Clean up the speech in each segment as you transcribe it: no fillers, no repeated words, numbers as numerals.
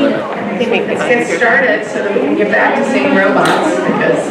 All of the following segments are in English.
Let's get started so that we can get back to seeing robots, because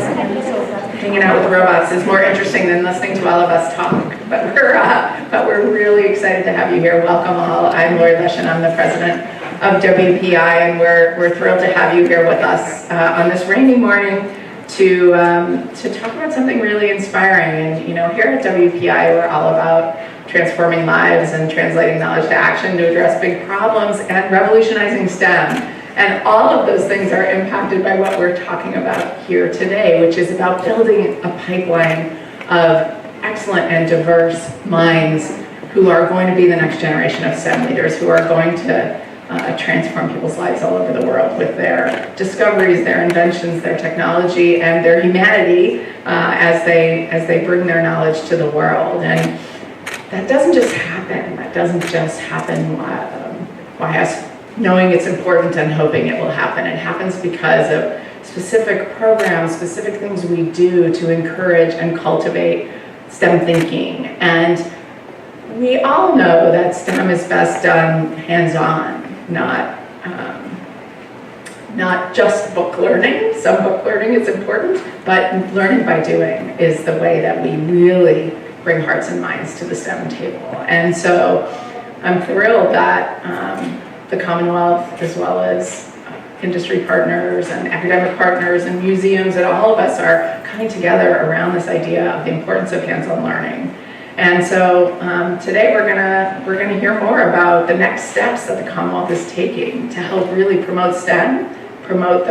hanging out with robots is more interesting than listening to all of us talk. But we're really excited to have you here. Welcome all. I'm Laurie Leshin. I'm the president of WPI, and we're thrilled to have you here with us on this rainy morning to talk about something really inspiring. And here at WPI, we're all about transforming lives and translating knowledge to action to address big problems and revolutionizing STEM. And all of those things are impacted by what we're talking about here today, which is about building a pipeline of excellent and diverse minds who are going to be the next generation of STEM leaders, who are going to transform people's lives all over the world with their discoveries, their inventions, their technology, and their humanity as they bring their knowledge to the world. And that doesn't just happen. That doesn't just happen by us knowing it's important and hoping it will happen. It happens because of specific programs, specific things we do to encourage and cultivate STEM thinking. And we all know that STEM is best done hands-on, not just book learning. Some book learning is important, but learning by doing is the way that we really bring hearts and minds to the STEM table. And so I'm thrilled that the Commonwealth, as well as industry partners and academic partners and museums, and all of us are coming together around this idea of the importance of hands-on learning. And so today we're gonna hear more about the next steps that the Commonwealth is taking to help really promote STEM, promote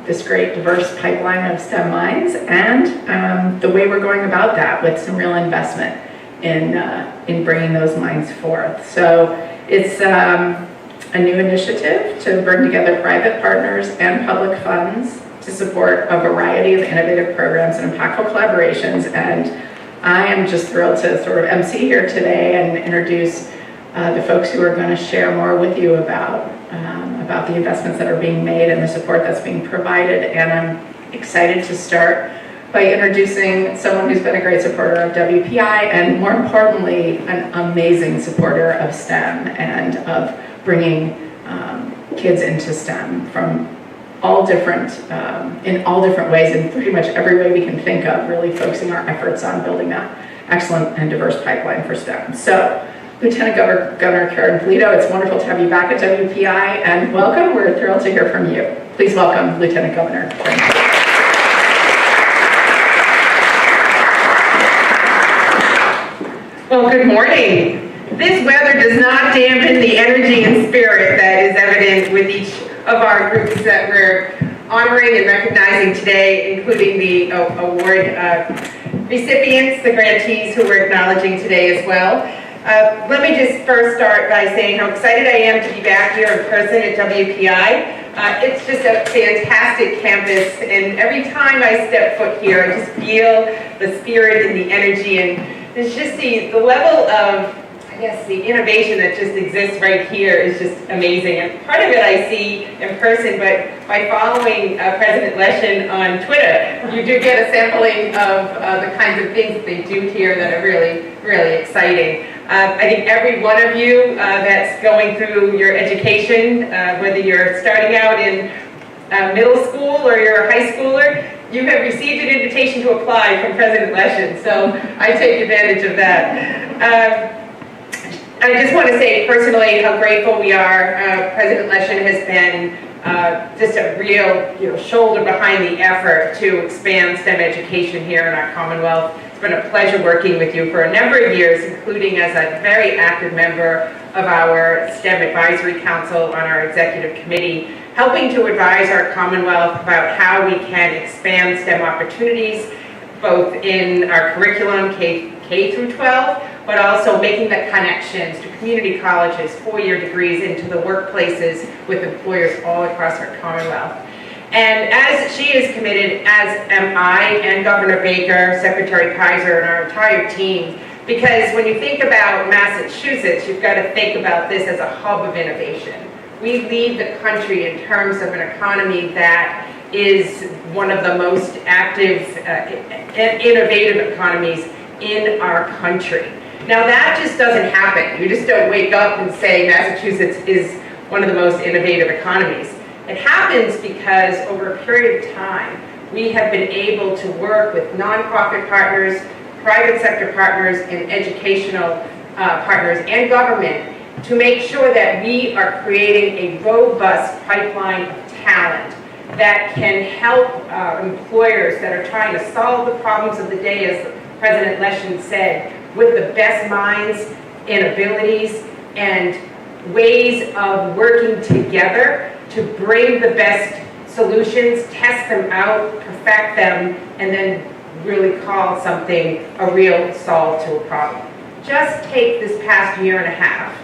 this great diverse pipeline of STEM minds, and the way we're going about that with some real investment in bringing those minds forth. So it's a new initiative to bring together private partners and public funds to support a variety of innovative programs and impactful collaborations. And I am just thrilled to sort of MC here today and introduce the folks who are going to share more with you about the investments that are being made and the support that's being provided. And I'm excited to start by introducing someone who's been a great supporter of WPI, and more importantly, an amazing supporter of STEM and of bringing kids into STEM from all different, in all different ways, in pretty much every way we can think of, really focusing our efforts on building that excellent and diverse pipeline for STEM. So, Lieutenant Governor Karyn Polito, it's wonderful to have you back at WPI, and welcome. We're thrilled to hear from you. Please welcome Lieutenant Governor Karyn Polito. Well, good morning. This weather does not dampen the energy and spirit that is evident with each of our groups that we're honoring and recognizing today, including the award recipients, the grantees who we're acknowledging today as well. Let me just first start by saying how excited I am to be back here in person at WPI. It's just a fantastic campus, and every time I step foot here, I just feel the spirit and the energy, and it's just the level of, I guess, the innovation that just exists right here is just amazing. And part of it I see in person, but by following President Leshin on Twitter, you do get a sampling of the kinds of things that they do here that are really, really exciting. I think every one of you that's going through your education, whether you're starting out in middle school or you're a high schooler, you have received an invitation to apply from President Leshin, so I take advantage of that. I just want to say personally how grateful we are. President Leshin has been just a real shoulder behind the effort to expand STEM education here in our Commonwealth. It's been a pleasure working with you for a number of years, including as a very active member of our STEM Advisory Council on our executive committee, helping to advise our Commonwealth about how we can expand STEM opportunities, both in our curriculum, K through 12, but also making the connections to community colleges, four-year degrees into the workplaces with employers all across our Commonwealth. And as she is committed, as am I and Governor Baker, Secretary Peyser, and our entire team, because when you think about Massachusetts, you've got to think about this as a hub of innovation. We lead the country in terms of an economy that is one of the most active and innovative economies in our country. Now that just doesn't happen. You just don't wake up and say Massachusetts is one of the most innovative economies. It happens because over a period of time, we have been able to work with nonprofit partners, private sector partners, and educational partners and government to make sure that we are creating a robust pipeline of talent that can help employers that are trying to solve the problems of the day, as President Leshin said, with the best minds and abilities and ways of working together to bring the best solutions, test them out, perfect them, and then really call something a real solve to a problem. Just take this past year and a half.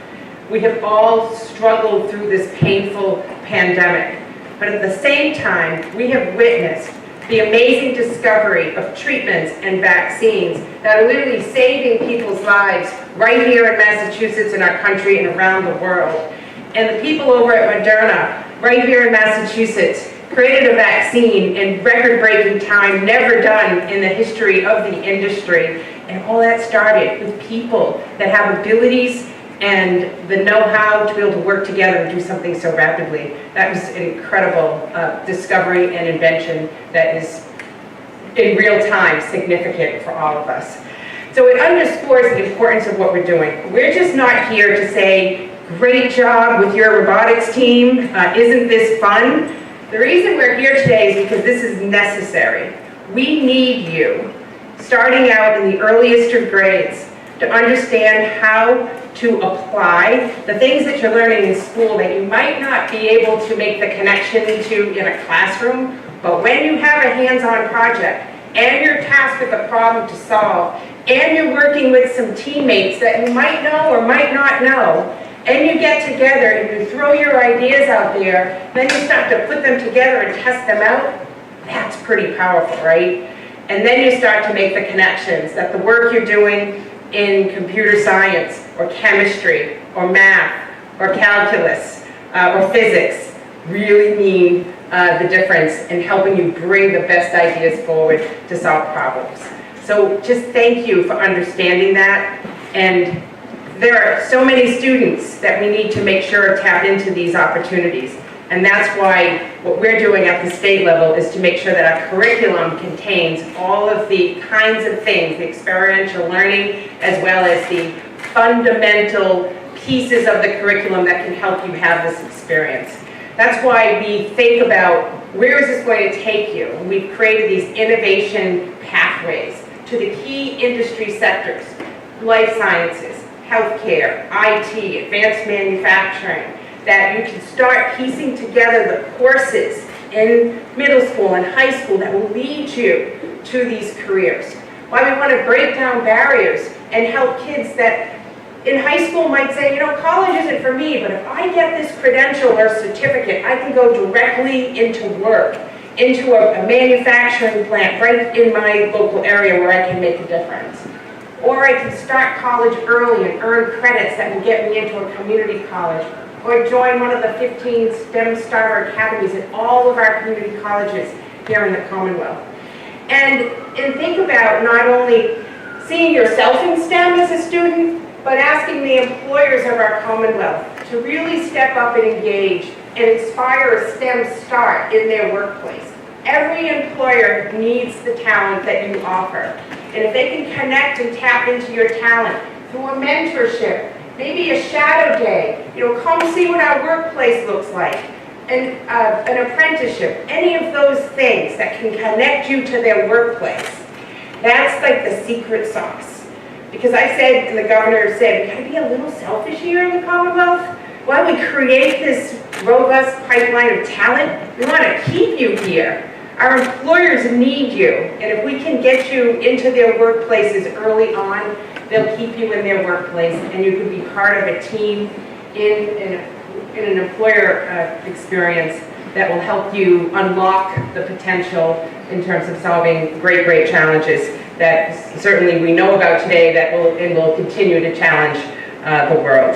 We have all struggled through this painful pandemic, but at the same time, we have witnessed the amazing discovery of treatments and vaccines that are literally saving people's lives right here in Massachusetts, in our country, and around the world. And the people over at Moderna, right here in Massachusetts, created a vaccine in record-breaking time, never done in the history of the industry. And all that started with people that have abilities and the know-how to be able to work together and do something so rapidly. That was an incredible discovery and invention that is, in real time, significant for all of us. So it underscores the importance of what we're doing. We're just not here to say, great job with your robotics team, isn't this fun? The reason we're here today is because this is necessary. We need you, starting out in the earliest of grades, to understand how to apply the things that you're learning in school that you might not be able to make the connection to in a classroom, but when you have a hands-on project and you're tasked with a problem to solve and you're working with some teammates that you might know or might not know, and you get together and you throw your ideas out there, then you start to put them together and test them out, that's pretty powerful, right? And then you start to make the connections that the work you're doing in computer science or chemistry or math or calculus or physics really mean the difference in helping you bring the best ideas forward to solve problems. So just thank you for understanding that. And there are so many students that we need to make sure tap into these opportunities. And that's why what we're doing at the state level is to make sure that our curriculum contains all of the kinds of things, the experiential learning, as well as the fundamental pieces of the curriculum that can help you have this experience. That's why we think about where is this going to take you? And we've created these innovation pathways to the key industry sectors, life sciences, healthcare, IT, advanced manufacturing, that you can start piecing together the courses in middle school and high school that will lead you to these careers. Why we want to break down barriers and help kids that in high school might say, you know, college isn't for me, but if I get this credential or certificate, I can go directly into work, into a manufacturing plant right in my local area where I can make a difference. Or I can start college early and earn credits that will get me into a community college, or join one of the 15 STEM Starter Academies at all of our community colleges here in the Commonwealth. And think about not only seeing yourself in STEM as a student, but asking the employers of our Commonwealth to really step up and engage and inspire a STEM start in their workplace. Every employer needs the talent that you offer. And if they can connect and tap into your talent through a mentorship, maybe a shadow day, you know, come see what our workplace looks like, and an apprenticeship, any of those things that can connect you to their workplace, that's like the secret sauce. Because I said, and the governor said, we gotta be a little selfish here in the Commonwealth. While we create this robust pipeline of talent, we wanna keep you here. Our employers need you, and if we can get you into their workplaces early on, they'll keep you in their workplace, and you can be part of a team in an employer experience that will help you unlock the potential in terms of solving great, great challenges that certainly we know about today that will continue to challenge the world.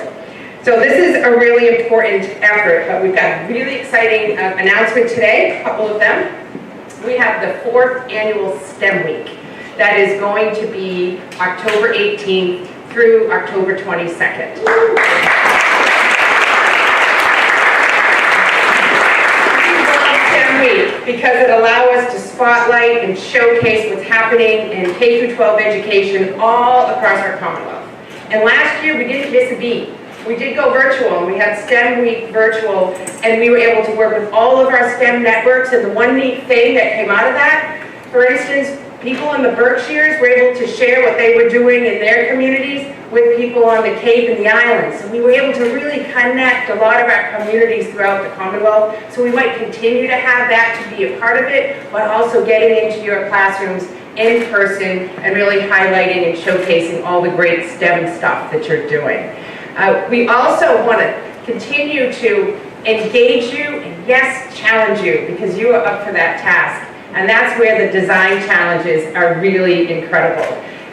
So this is a really important effort, but we've got a really exciting announcement today, a couple of them. We have the 4th annual STEM Week that is going to be October 18th through October 22nd. because it allows us to spotlight and showcase what's happening in K-12 education all across our Commonwealth. And last year, we didn't miss a beat. We did go virtual, and we had STEM Week virtual, and we were able to work with all of our STEM networks, and the one neat thing that came out of that, for instance, people in the Berkshires were able to share what they were doing in their communities with people on the Cape and the islands. So we were able to really connect a lot of our communities throughout the Commonwealth. So we might continue to have that to be a part of it, but also getting into your classrooms in person and really highlighting and showcasing all the great STEM stuff that you're doing. We also want to continue to engage you and, yes, challenge you, because you are up for that task. And that's where the design challenges are really incredible.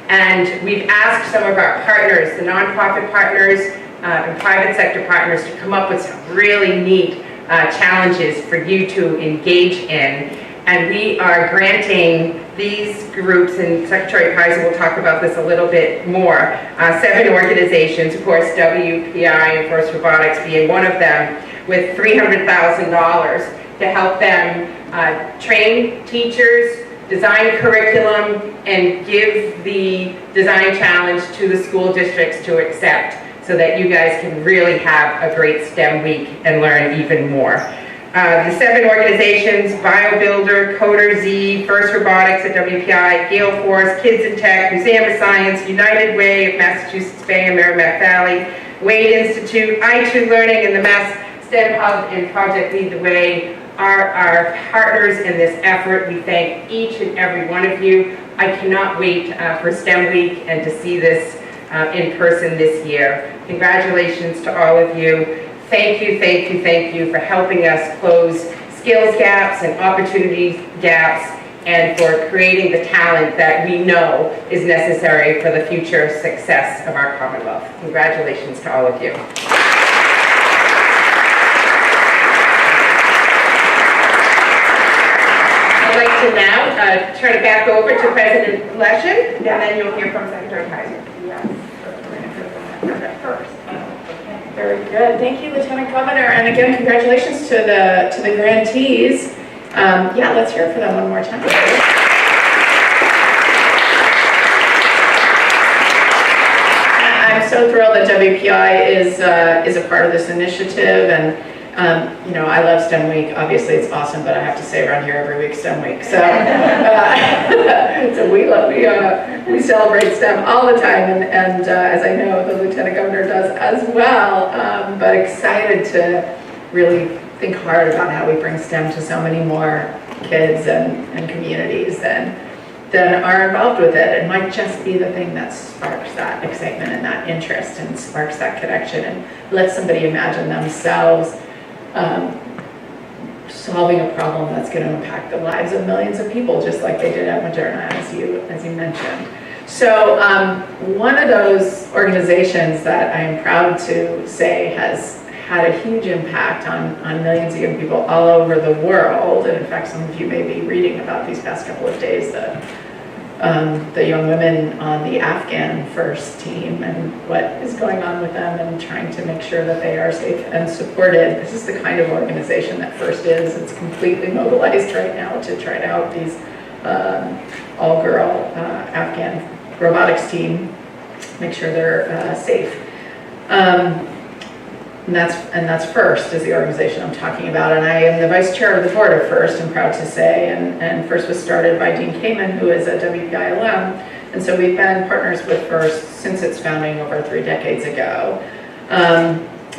And we've asked some of our partners, the nonprofit partners and private sector partners, to come up with some really neat challenges for you to engage in. And we are granting these groups, and Secretary Peyser will talk about this a little bit more, 7 organizations, of course, WPI and First Robotics being one of them, with $300,000 to help them train teachers, design curriculum, and give the design challenge to the school districts to accept, so that you guys can really have a great STEM week and learn even more. The 7 organizations, BioBuilder, Coder Z, First Robotics at WPI, Gale Force, Kids in Tech, Museum of Science, United Way of Massachusetts Bay and Merrimack Valley, Wade Institute, I2 Learning, and the Mass STEM Hub and Project Lead the Way are our partners in this effort. We thank each and every one of you. I cannot wait for STEM Week and to see this in person this year. Congratulations to all of you. Thank you, thank you, thank you for helping us close skills gaps and opportunity gaps, and for creating the talent that we know is necessary for the future success of our Commonwealth. Congratulations to all of you. I'd like to now turn it back over to President Leshin, and then you'll hear from Secretary Peyser. Very good. Thank you, Lieutenant Governor. And again, congratulations to the grantees. Yeah, let's hear it for them one more time. I'm so thrilled that WPI is a part of this initiative, and you know, I love STEM Week. Obviously, it's awesome, but I have to say around here every week's STEM Week. So, so we celebrate STEM all the time, and as I know the Lieutenant Governor does as well. But excited to really think hard about how we bring STEM to so many more kids and communities than are involved with it. It might just be the thing that sparks that excitement and that interest and sparks that connection and lets somebody imagine themselves solving a problem that's going to impact the lives of millions of people, just like they did at Moderna, as you mentioned. So one of those organizations that I am proud to say has had a huge impact on millions of young people all over the world, and in fact some of you may be reading about these past couple of days the young women on the Afghan first team and what is going on with them, and trying to make sure that they are safe and supported. This is the kind of organization that FIRST is. It's completely mobilized right now to try to help these all-girl Afghan robotics team make sure they're safe. And that's FIRST is the organization I'm talking about, and I am the vice chair of the board of FIRST, I'm proud to say, and FIRST was started by Dean Kamen, who is a WPI alum, and so we've been partners with FIRST since its founding over 3 decades ago.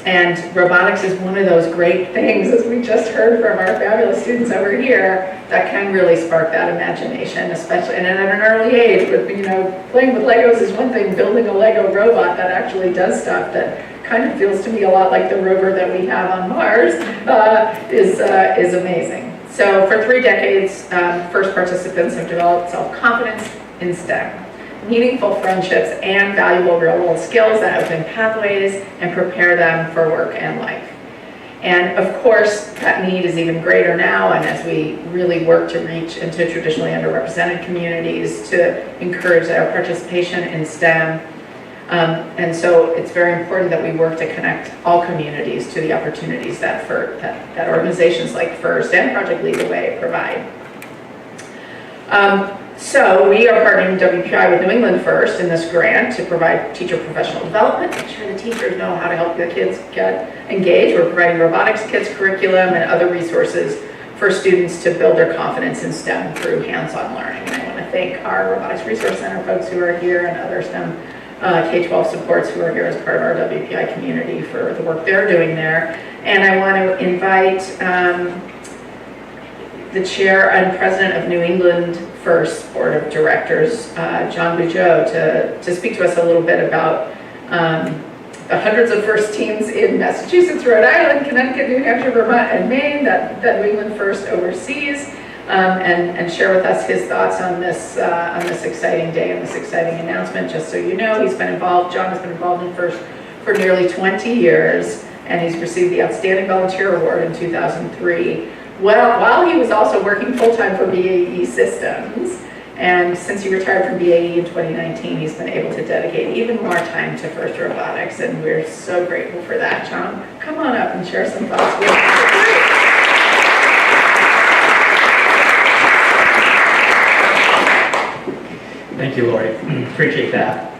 And robotics is one of those great things, as we just heard from our fabulous students over here, that can really spark that imagination, especially and at an early age. With, you know, playing with Legos is one thing, building a Lego robot that actually does stuff that kind of feels to me a lot like the rover that we have on Mars is amazing. So for 3 decades, FIRST participants have developed self-confidence in STEM, meaningful friendships, and valuable real-world skills that open pathways and prepare them for work and life. And of course, that need is even greater now, and as we really work to reach into traditionally underrepresented communities to encourage their participation in STEM, And so it's very important that we work to connect all communities to the opportunities that organizations like FIRST and Project Lead the Way provide. So we are partnering WPI with New England First in this grant to provide teacher professional development, make sure the teachers know how to help the kids get engaged. We're providing robotics kits, curriculum, and other resources for students to build their confidence in STEM through hands-on learning. And I want to thank our Robotics Resource Center folks who are here and other STEM K-12 supports who are here as part of our WPI community for the work they're doing there. And I want to invite the chair and president of New England First Board of Directors, John Bugeau, to speak to us a little bit about the hundreds of FIRST teams in Massachusetts, Rhode Island, Connecticut, New Hampshire, Vermont, and Maine that New England First oversees, and share with us his thoughts on this exciting day and this exciting announcement. Just so you know, John has been involved in FIRST for nearly 20 years, and he's received the Outstanding Volunteer Award in 2003. Well, while he was also working full-time for BAE Systems, and since he retired from BAE in 2019, he's been able to dedicate even more time to FIRST Robotics, and we're so grateful for that. John, come on up and share some thoughts with us. Thank you, Laurie. Appreciate that.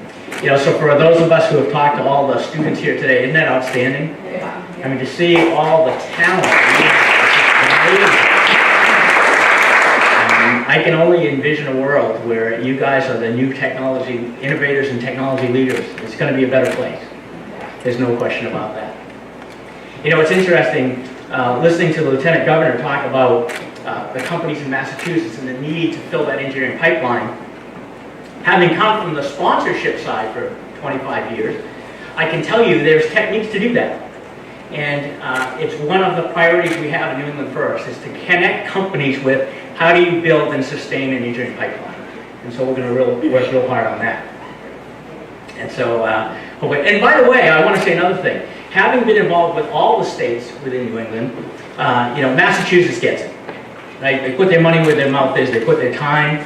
You know, so for those of us who have talked to all the students here today, isn't that outstanding? Yeah. I mean, to see all the talent. I can only envision a world where you guys are the new technology innovators and technology leaders. It's going to be a better place. There's no question about that. You know, it's interesting listening to the Lieutenant Governor talk about the companies in Massachusetts and the need to fill that engineering pipeline. Having come from the sponsorship side for 25 years, I can tell you there's techniques to do that. And it's one of the priorities we have in New England First is to connect companies with how do you build and sustain an engineering pipeline. And so we're going to work real hard on that. And so, and by the way, I want to say another thing. Having been involved with all the states within New England, you know, Massachusetts gets it. Right? They put their money where their mouth is. They put their time,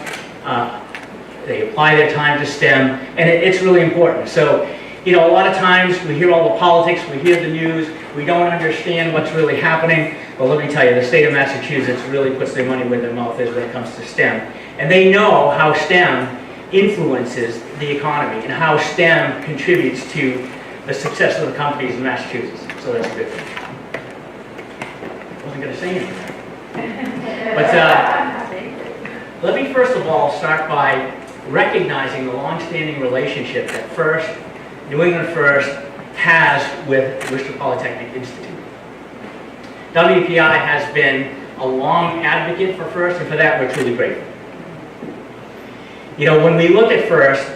they apply their time to STEM, and it's really important. So, you know, a lot of times we hear all the politics, we hear the news, we don't understand what's really happening. But let me tell you, the state of Massachusetts really puts their money where their mouth is when it comes to STEM. And they know how STEM influences the economy and how STEM contributes to the success of the companies in Massachusetts. So that's a good thing. I wasn't going to say anything. But let me first of all start by recognizing the long-standing relationship that FIRST, New England First, has with Worcester Polytechnic Institute. WPI has been a long advocate for FIRST, and for that we're truly grateful. You know, when we look at FIRST,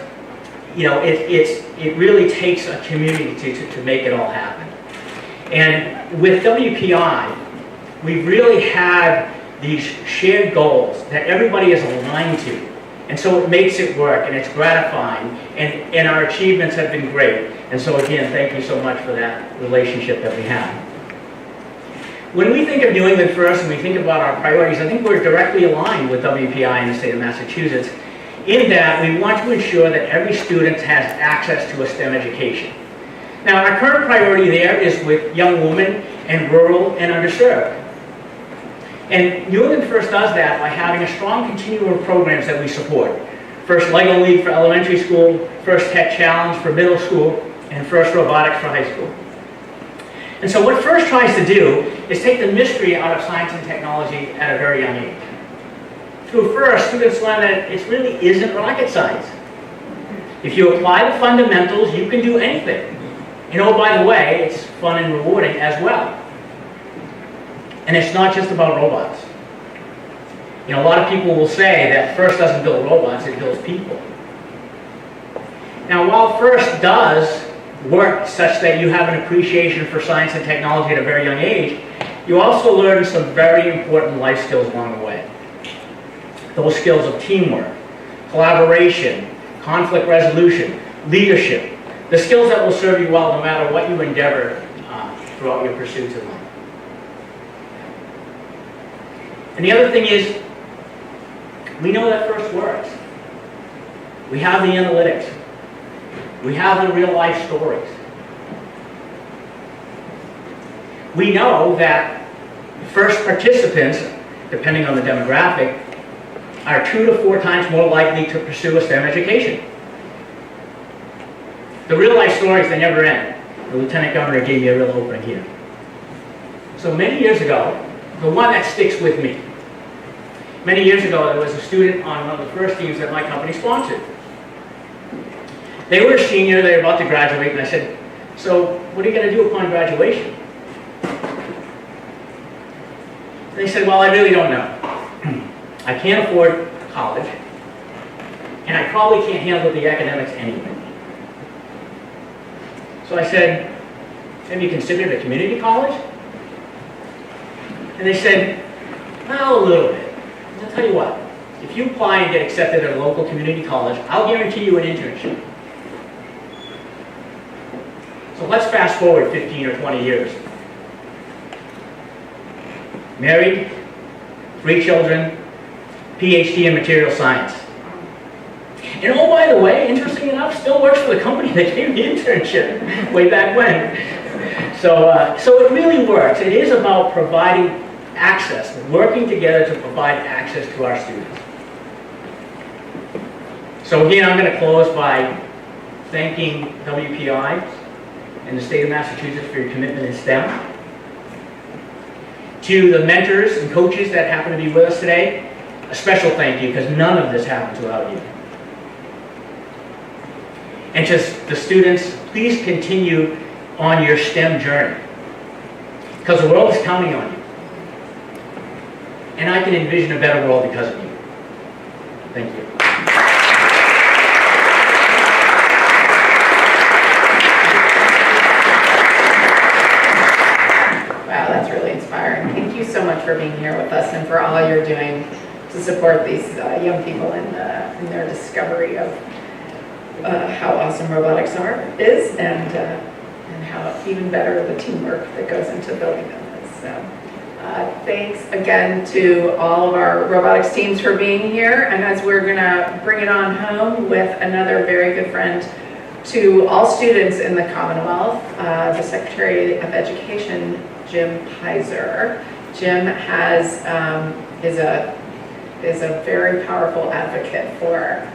you know, it really takes a community to make it all happen. And with WPI, we really had these shared goals that everybody is aligned to. And so it makes it work, and it's gratifying, and our achievements have been great. And so again, thank you so much for that relationship that we have. When we think of New England First and we think about our priorities, I think we're directly aligned with WPI in the state of Massachusetts in that we want to ensure that every student has access to a STEM education. Now, our current priority there is with young women and rural and underserved. And New England First does that by having a strong continuum of programs that we support. FIRST LEGO League for elementary school, FIRST Tech Challenge for middle school, and FIRST Robotics for high school. And so what FIRST tries to do is take the mystery out of science and technology at a very young age. Through FIRST, students learn that it really isn't rocket science. If you apply the fundamentals, you can do anything. And oh, by the way, it's fun and rewarding as well. And it's not just about robots. You know, a lot of people will say that FIRST doesn't build robots, it builds people. Now, while FIRST does work such that you have an appreciation for science and technology at a very young age, you also learn some very important life skills along the way. Those skills of teamwork, collaboration, conflict resolution, leadership, the skills that will serve you well no matter what you endeavor throughout your pursuits in life. And the other thing is, we know that FIRST works. We have the analytics. We have the real life stories. We know that first participants, depending on the demographic, are 2 to 4 times more likely to pursue a STEM education. The real life stories, they never end. The Lieutenant Governor gave me a real opening here. So many years ago, the one that sticks with me. Many years ago, there was a student on one of the first teams that my company sponsored. They were a senior, they were about to graduate, and I said, so what are you going to do upon graduation? They said, well, I really don't know. I can't afford college, and I probably can't handle the academics anyway. So I said, have you considered a community college? And they said, well, a little bit. I'll tell you what, if you apply and get accepted at a local community college, I'll guarantee you an internship. So let's fast forward 15 or 20 years. Married, 3 children, PhD in material science. And oh, by the way, interesting enough, still works for the company that gave me the internship way back when. So it really works. It is about providing access, working together to provide access to our students. So again, I'm going to close by thanking WPI and the state of Massachusetts for your commitment in STEM. To the mentors and coaches that happen to be with us today, a special thank you, because none of this happens without you. And just the students, please continue on your STEM journey, because the world is counting on you. And I can envision a better world because of you. Thank you. Wow, that's really inspiring. Thank you so much for being here with us and for all you're doing to support these young people in their discovery of how awesome robotics is and how even better the teamwork that goes into building them is. So thanks again to all of our robotics teams for being here. And as we're going to bring it on home with another very good friend to all students in the Commonwealth, the Secretary of Education, Jim Peyser. Jim is a very powerful advocate for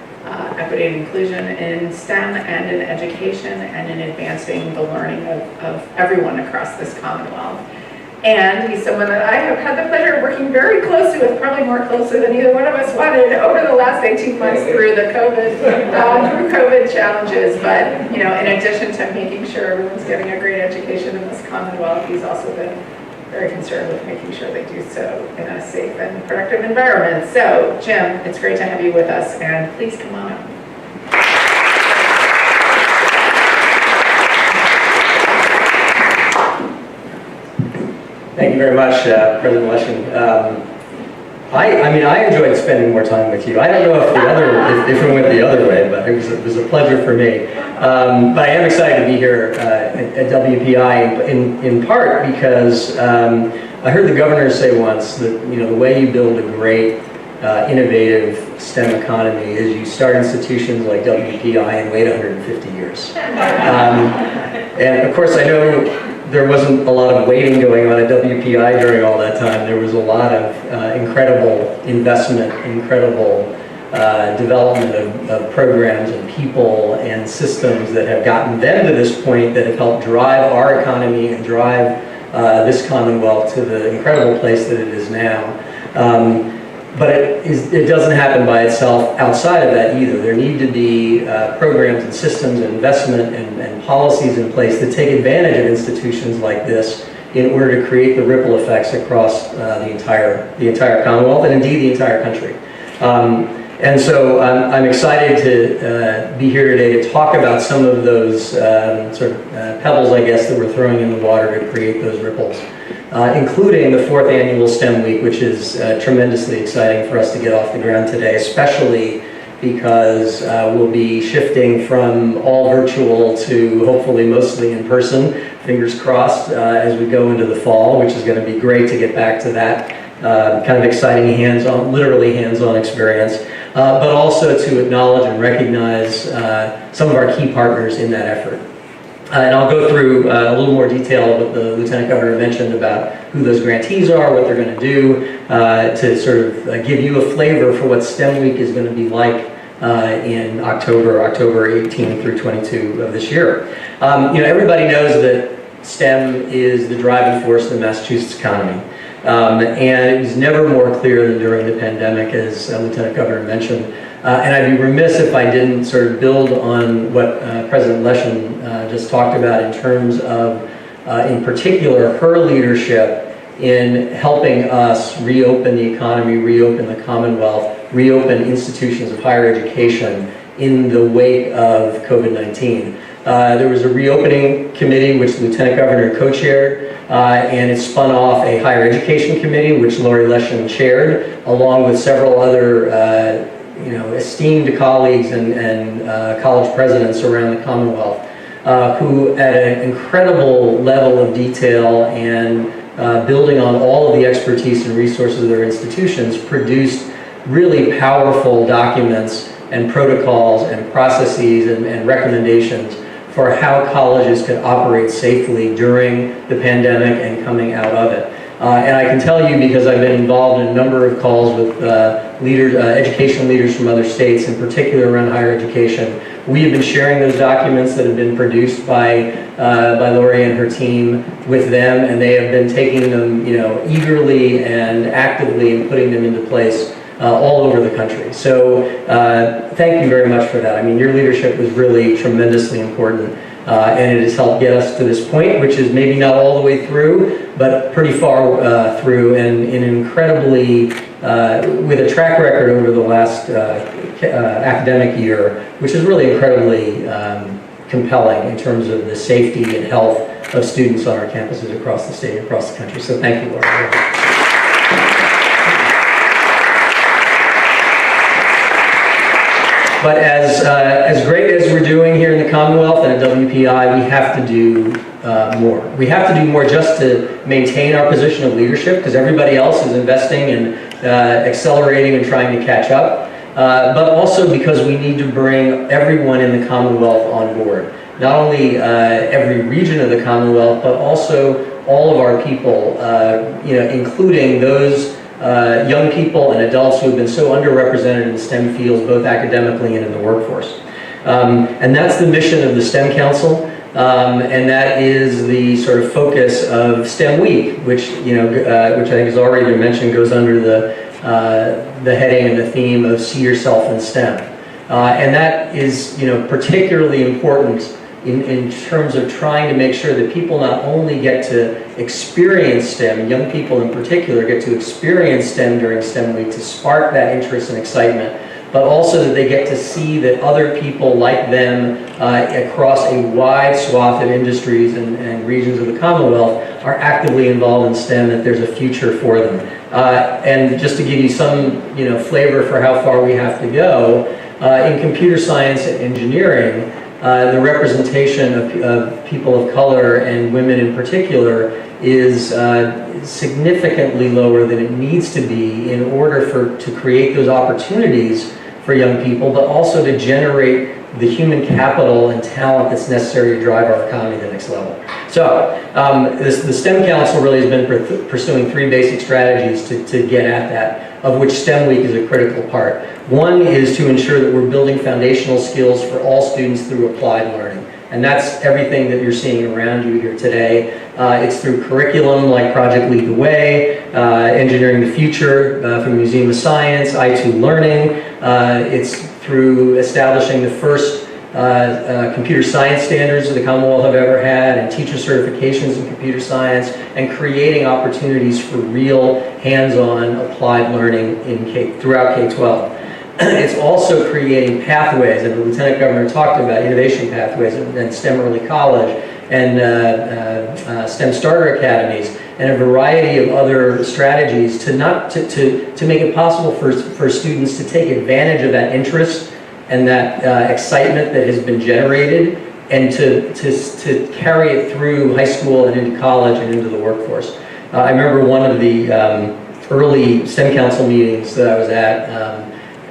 equity and inclusion in STEM and in education and in advancing the learning of everyone across this Commonwealth. And he's someone that I have had the pleasure of working very closely with, probably more closely than either one of us wanted over the last 18 months through the COVID challenges. But you know, in addition to making sure everyone's getting a great education in this Commonwealth, he's also been very concerned with making sure they do so in a safe and productive environment. So, Jim, it's great to have you with us, and please come on up. Thank you very much, President Leshin. I enjoyed spending more time with you. I don't know if it went the other way, but it was a pleasure for me. But I am excited to be here at WPI in part because I heard the governor say once that the way you build a great innovative STEM economy is you start institutions like WPI and wait 150 years. And of course, I know there wasn't a lot of waiting going on at WPI during all that time. There was a lot of incredible investment, incredible development of programs and people and systems that have gotten them to this point that have helped drive our economy and drive this Commonwealth to the incredible place that it is now. But it doesn't happen by itself outside of that either. There need to be programs and systems and investment and policies in place that take advantage of institutions like this in order to create the ripple effects across the entire Commonwealth and indeed the entire country. And so I'm excited to be here today to talk about some of those pebbles, I guess, that we're throwing in the water to create those ripples. Including the 4th annual STEM Week, which is tremendously exciting for us to get off the ground today, especially because we'll be shifting from all virtual to hopefully mostly in person, fingers crossed, as we go into the fall, which is going to be great to get back to that kind of exciting literally hands-on experience. but also to acknowledge and recognize some of our key partners in that effort. And I'll go through a little more detail of what the Lieutenant Governor mentioned about who those grantees are, what they're going to do, to sort of give you a flavor for what STEM Week is going to be like in October 18 through 22 of this year. Everybody knows that STEM is the driving force of the Massachusetts economy. And it was never more clear than during the pandemic, as Lieutenant Governor mentioned. And I'd be remiss if I didn't sort of build on what President Leshin just talked about in terms of, in particular, her leadership in helping us reopen the economy, reopen the Commonwealth, reopen institutions of higher education in the wake of COVID-19. There was a reopening committee which the Lieutenant Governor co-chaired, and it spun off a higher education committee which Laurie Leshin chaired, along with several other esteemed colleagues and college presidents around the Commonwealth, who at an incredible level of detail and building on all of the expertise and resources of their institutions, produced really powerful documents and protocols and processes and recommendations for how colleges could operate safely during the pandemic and coming out of it. And I can tell you, because I've been involved in a number of calls with education leaders from other states, in particular around higher education, we have been sharing those documents that have been produced by Laurie and her team with them, and they have been taking them, eagerly and actively and putting them into place all over the country. So thank you very much for that. I mean, your leadership was really tremendously important, and it has helped get us to this point, which is maybe not all the way through, but pretty far through, and in incredibly, with a track record over the last academic year, which is really incredibly compelling in terms of the safety and health of students on our campuses across the state, across the country. So thank you, Laurie. But as great as we're doing here in the Commonwealth and at WPI, we have to do more. We have to do more just to maintain our position of leadership, because everybody else is investing and accelerating and trying to catch up. But also because we need to bring everyone in the Commonwealth on board. Not only every region of the Commonwealth, but also all of our people, including those young people and adults who have been so underrepresented in STEM fields, both academically and in the workforce. And that's the mission of the STEM Council, and that is the sort of focus of STEM Week, which which I think has already been mentioned, goes under the heading and the theme of See Yourself in STEM. And that is particularly important in terms of trying to make sure that people not only get to experience STEM, young people in particular get to experience STEM during STEM Week to spark that interest and excitement, but also that they get to see that other people like them across a wide swath of industries and regions of the Commonwealth are actively involved in STEM, that there's a future for them. And just to give you some flavor for how far we have to go, in computer science and engineering, the representation of people of color and women in particular is significantly lower than it needs to be in order to create those opportunities for young people, but also to generate the human capital and talent that's necessary to drive our economy to the next level. So the STEM Council really has been pursuing three basic strategies to get at that, of which STEM Week is a critical part. One is to ensure that we're building foundational skills for all students through applied learning. And that's everything that you're seeing around you here today. It's through curriculum like Project Lead the Way, Engineering the Future from Museum of Science, I2 Learning. It's through establishing the first computer science standards that the Commonwealth have ever had, and teacher certifications in computer science, and creating opportunities for real hands-on applied learning throughout K-12. It's also creating pathways, and the Lieutenant Governor talked about innovation pathways and STEM Early College and STEM Starter Academies and a variety of other strategies to make it possible for students to take advantage of that interest and that excitement that has been generated, and to carry it through high school and into college and into the workforce. I remember one of the early STEM Council meetings that I was at,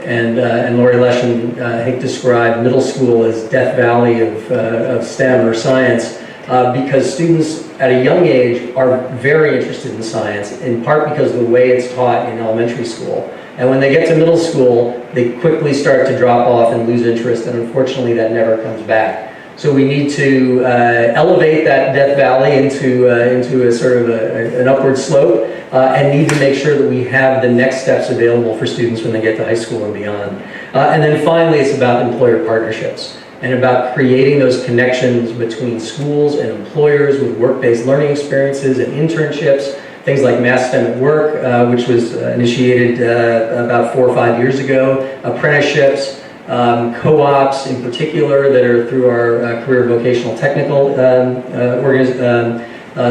and Laurie Leshin, I think, described middle school as Death Valley of STEM or science, because students at a young age are very interested in science, in part because of the way it's taught in elementary school. And when they get to middle school, they quickly start to drop off and lose interest, and unfortunately that never comes back. So we need to elevate that Death Valley into a sort of an upward slope, and need to make sure that we have the next steps available for students when they get to high school and beyond. And then finally, it's about employer partnerships and about creating those connections between schools and employers with work-based learning experiences and internships, things like Mass STEM at Work, which was initiated about 4 or 5 years ago, apprenticeships, co-ops in particular that are through our career vocational technical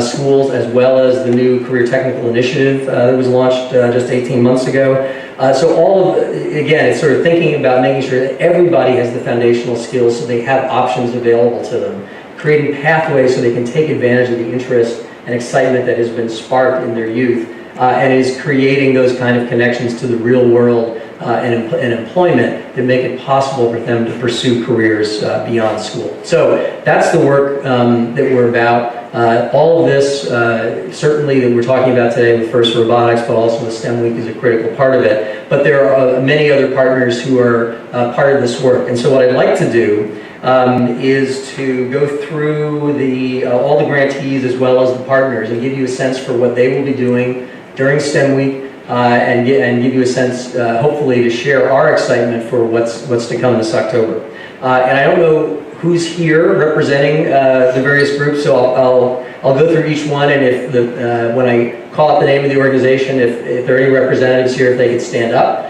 schools, as well as the new career technical initiative that was launched just 18 months ago. So all of, again, it's sort of thinking about making sure that everybody has the foundational skills so they have options available to them, creating pathways so they can take advantage of the interest and excitement that has been sparked in their youth, and is creating those kind of connections to the real world and employment that make it possible for them to pursue careers beyond school. So that's the work that we're about. All of this, certainly that we're talking about today with FIRST Robotics, but also the STEM Week is a critical part of it. But there are many other partners who are part of this work. And so what I'd like to do is to go through all the grantees as well as the partners and give you a sense for what they will be doing during STEM Week, and give you a sense, hopefully, to share our excitement for what's to come this October. And I don't know who's here representing the various groups, so I'll go through each one, and if when I call out the name of the organization, if there are any representatives here, if they could stand up,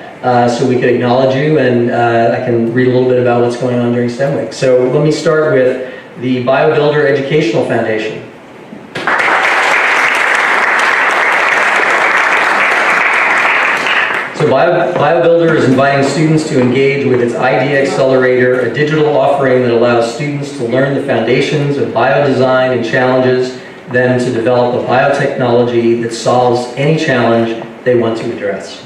so we could acknowledge you, and I can read a little bit about what's going on during STEM Week. So let me start with the BioBuilder Educational Foundation. So BioBuilder is inviting students to engage with its Idea Accelerator, a digital offering that allows students to learn the foundations of biodesign and challenges them to develop a biotechnology that solves any challenge they want to address.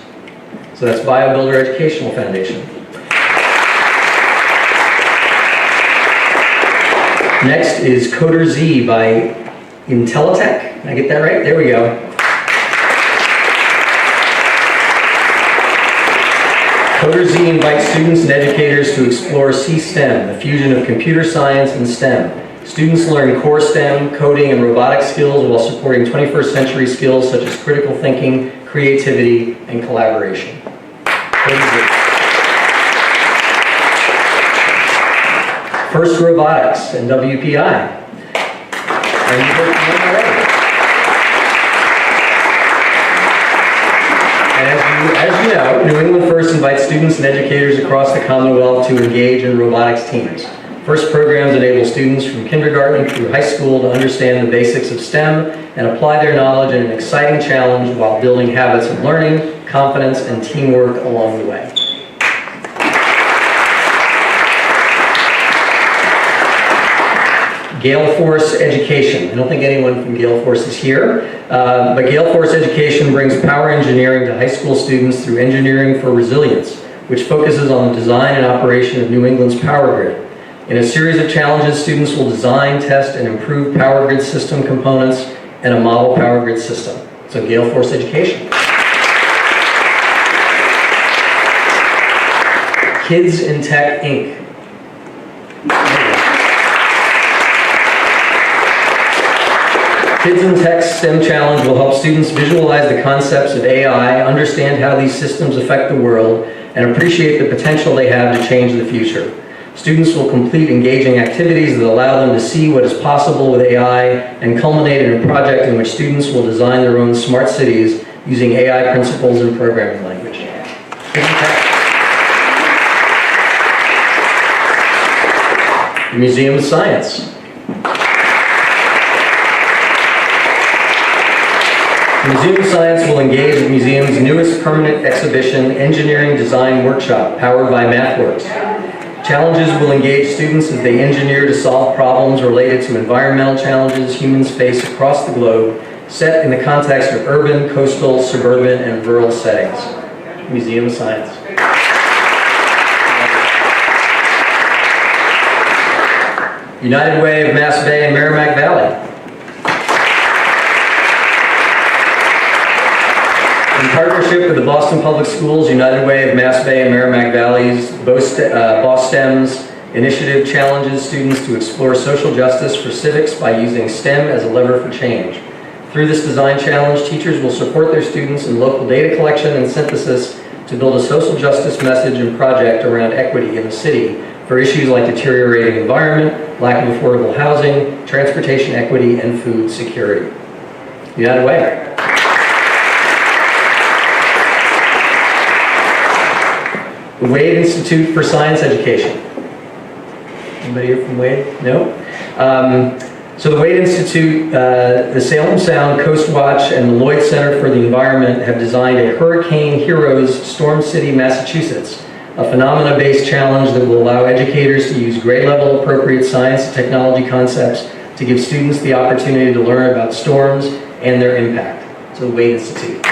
So that's BioBuilder Educational Foundation. Next is Coder Z by Intelitech. Did I get that right? There we go. Coder Z invites students and educators to explore C-STEM, the fusion of computer science and STEM. Students learn core STEM, coding, and robotic skills while supporting 21st century skills such as critical thinking, creativity, and collaboration. FIRST Robotics and WPI. Are you heard from them already? As you know, New England FIRST invites students and educators across the Commonwealth to engage in robotics teams. FIRST programs enable students from kindergarten through high school to understand the basics of STEM and apply their knowledge in an exciting challenge while building habits of learning, confidence, and teamwork along the way. Gale Force Education. I don't think anyone from Gale Force is here, but Gale Force Education brings power engineering to high school students through Engineering for Resilience, which focuses on the design and operation of New England's power grid. In a series of challenges, students will design, test, and improve power grid system components and a model power grid system. So Gale Force Education. Kids in Tech, Inc. Kids in Tech STEM Challenge will help students visualize the concepts of AI, understand how these systems affect the world, and appreciate the potential they have to change the future. Students will complete engaging activities that allow them to see what is possible with AI and culminate in a project in which students will design their own smart cities using AI principles and programming language. The Museum of Science. The Museum of Science will engage the museum's newest permanent exhibition, Engineering Design Workshop, powered by MathWorks. Challenges will engage students as they engineer to solve problems related to environmental challenges humans face across the globe, set in the context of urban, coastal, suburban, and rural settings. Museum of Science. United Way of Mass Bay and Merrimack Valley. In partnership with the Boston Public Schools, United Way of Mass Bay and Merrimack Valley's BOSTEM's initiative challenges students to explore social justice for civics by using STEM as a lever for change. Through this design challenge, teachers will support their students in local data collection and synthesis to build a social justice message and project around equity in the city for issues like deteriorating environment, lack of affordable housing, transportation equity, and food security. United Way. The Wade Institute for Science Education. Anybody here from Wade? No? So the Wade Institute, the Salem Sound, Coast Watch, and the Lloyd Center for the Environment have designed a Hurricane Heroes Storm City, Massachusetts, a phenomena-based challenge that will allow educators to use grade-level appropriate science and technology concepts to give students the opportunity to learn about storms and their impact. So the Wade Institute.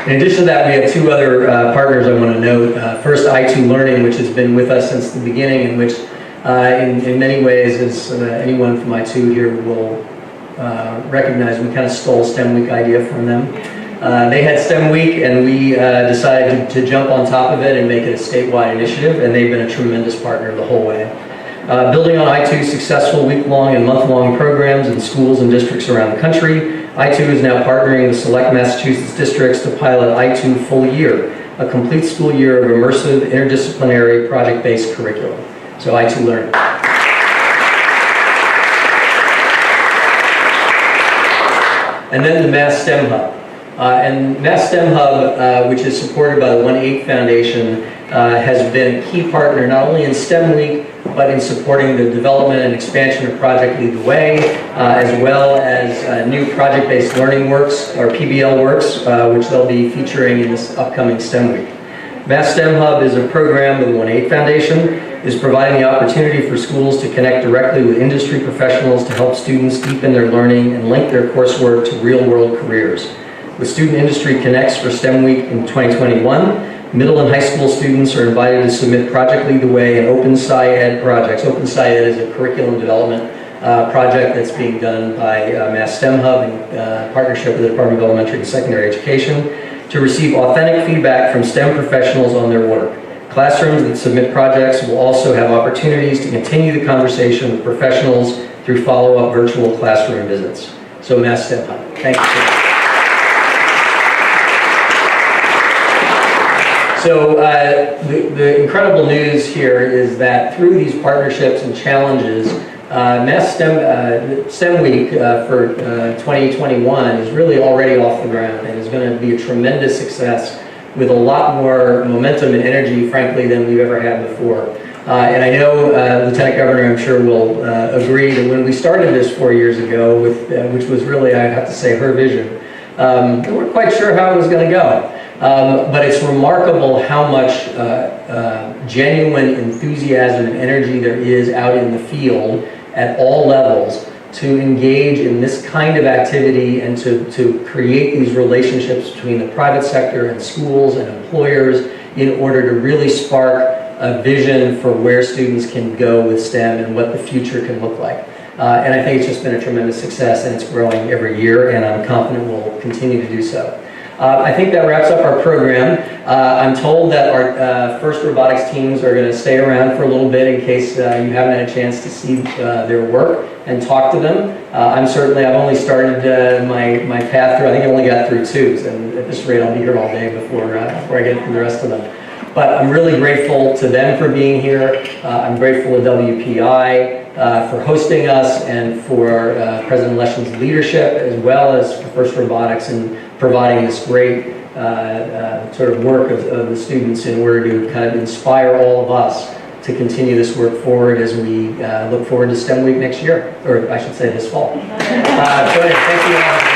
In addition to that, we have two other partners I want to note. First, I2 Learning, which has been with us since the beginning, and which in many ways, as anyone from I2 here will recognize, we kind of stole STEM Week idea from them. They had STEM Week, and we decided to jump on top of it and make it a statewide initiative, and they've been a tremendous partner the whole way. Building on I2's successful week-long and month-long programs in schools and districts around the country, I2 is now partnering with select Massachusetts districts to pilot I2 Full Year, a complete school year of immersive, interdisciplinary, project-based curriculum. So I2 Learning. And then the Mass STEM Hub. And Mass STEM Hub, which is supported by the 1-8 Foundation, has been a key partner not only in STEM Week, but in supporting the development and expansion of Project Lead the Way, as well as new project-based learning works, or PBL works, which they'll be featuring in this upcoming STEM Week. Mass STEM Hub is a program of the 1-8 Foundation, is providing the opportunity for schools to connect directly with industry professionals to help students deepen their learning and link their coursework to real-world careers. With Student Industry Connects for STEM Week in 2021, middle and high school students are invited to submit Project Lead the Way and Open Sci-Ed projects. Open Sci-Ed is a curriculum development project that's being done by Mass STEM Hub in partnership with the Department of Elementary and Secondary Education to receive authentic feedback from STEM professionals on their work. Classrooms that submit projects will also have opportunities to continue the conversation with professionals through follow-up virtual classroom visits. So Mass STEM Hub. Thank you. So the incredible news here is that through these partnerships and challenges, Mass STEM Week for 2021 is really already off the ground and is going to be a tremendous success with a lot more momentum and energy, frankly, than we've ever had before. And I know Lieutenant Governor, I'm sure, will agree that when we started this 4 years ago, which was really, I have to say, her vision, we weren't quite sure how it was going to go. But it's remarkable how much genuine enthusiasm and energy there is out in the field at all levels to engage in this kind of activity and to create these relationships between the private sector and schools and employers in order to really spark a vision for where students can go with STEM and what the future can look like. And I think it's just been a tremendous success, and it's growing every year, and I'm confident we'll continue to do so. I think that wraps up our program. I'm told that our first robotics teams are going to stay around for a little bit in case you haven't had a chance to see their work and talk to them. I've only started my path through, I think I only got through 2, and at this rate I'll be here all day before I get through the rest of them. But I'm really grateful to them for being here. I'm grateful to WPI for hosting us and for President Leshin's leadership, as well as for First Robotics and providing this great sort of work of the students in order to kind of inspire all of us to continue this work forward as we look forward to STEM Week next year, or I should say this fall. Thank you all.